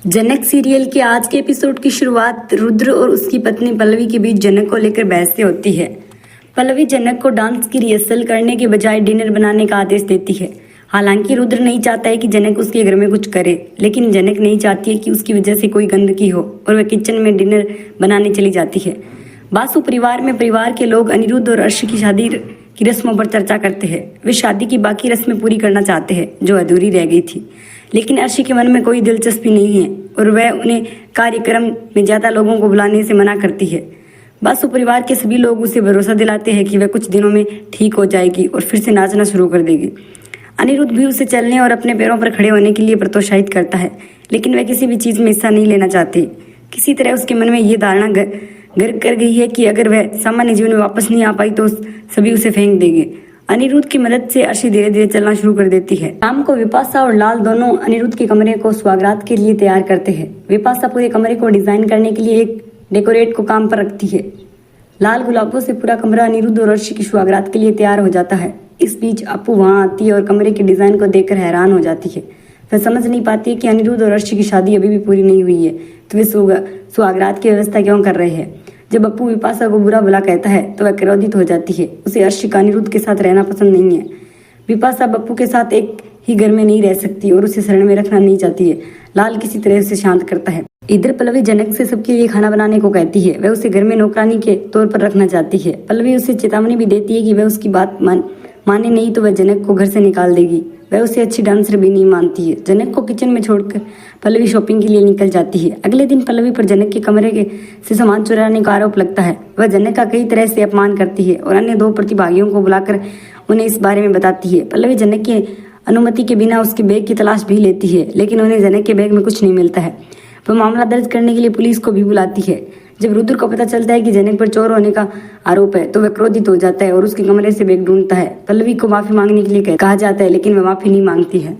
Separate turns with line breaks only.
जनक serial के आज के एपिसोड की शुरुआत रुद्र और उसकी पत्नी पल्लवी के बीच जनक को लेकर बहस से होती है। पल्लवी जनक को डांस की रिहर्सल करने के बजाय डिनर बनाने का आदेश देती है। हालांकि रुद्र नहीं चाहता है कि जनक उसके घर में कुछ करे, लेकिन जनक नहीं चाहती है कि उसकी वजह से कोई गंदगी हो और वह किचन में डिनर बनाने चली जाती है। बासु परिवार में परिवार के लोग अनिरुद्ध और अर्श की शादी की रस्मों पर चर्चा करते हैं। वे शादी की बाकी रस्में पूरी करना चाहते हैं जो अधूरी रह गई थी, लेकिन अर्शी के मन में कोई दिलचस्पी नहीं है और वह उन्हें कार्यक्रम में ज्यादा लोगों को बुलाने से मना करती है। बासु परिवार के सभी लोग उसे भरोसा दिलाते हैं कि वह कुछ दिनों में ठीक हो जाएगी और फिर से नाचना शुरू कर देगी। अनिरुद्ध भी उसे चलने और अपने पैरों पर खड़े होने के लिए प्रोत्साहित करता है, लेकिन वह किसी भी चीज में हिस्सा नहीं लेना चाहती। किसी तरह उसके मन में ये धारणा घर कर गई है कि अगर वह सामान्य जीवन में वापस नहीं आ पाई तो सभी उसे फेंक देंगे। अनिरुद्ध की मदद से अर्शी धीरे धीरे चलना शुरू कर देती है। शाम को विपाशा और लाल दोनों अनिरुद्ध के कमरे को सुहागरात के लिए तैयार करते हैं। विपाशा पूरे कमरे को डिजाइन करने के लिए एक डेकोरेट को काम पर रखती है। लाल गुलाबों से पूरा कमरा अनिरुद्ध और अर्शी की सुहागरात के लिए तैयार हो जाता है। इस बीच अपू वहां आती है और कमरे के डिजाइन को देखकर हैरान हो जाती है। वह समझ नहीं पाती है कि अनिरुद्ध और अर्शी की शादी अभी भी पूरी नहीं हुई है, तो वे सुहागरात की व्यवस्था क्यों कर रहे हैं। जब अपू विपाशा को बुरा भला कहता है तो वह क्रोधित हो जाती है। उसे अर्शी का अनिरुद्ध के साथ रहना पसंद नहीं है। विपाशा बप्पू के साथ एक ही घर में नहीं रह सकती और उसे शरण में रखना नहीं चाहती है। लाल किसी तरह उसे शांत करता है। इधर पल्लवी जनक से सबके लिए खाना बनाने को कहती है। वह उसे घर में नौकरानी के तौर पर रखना चाहती है। पल्लवी उसे चेतावनी भी देती है कि वह उसकी बात माने नहीं तो वह जनक को घर से निकाल देगी। वह उसे अच्छी डांसर भी नहीं मानती है। जनक को किचन में छोड़कर पल्लवी शॉपिंग के लिए निकल जाती है। अगले दिन पल्लवी पर जनक के कमरे से सामान चुराने का आरोप लगता है। वह जनक का कई तरह से अपमान करती है और अन्य दो प्रतिभागियों को बुलाकर उन्हें इस बारे में बताती है। पल्लवी जनक की अनुमति के बिना उसके बैग की तलाश भी लेती है, लेकिन उन्हें जनक के बैग में कुछ नहीं मिलता है। वह मामला दर्ज करने के लिए पुलिस को भी बुलाती है। जब रुद्र को पता चलता है कि जनक पर चोर होने का आरोप है तो वह क्रोधित हो जाता है और उसके कमरे से बैग ढूंढता है। पल्लवी को माफी मांगने के लिए कहा जाता है, लेकिन वह माफी नहीं मांगती है।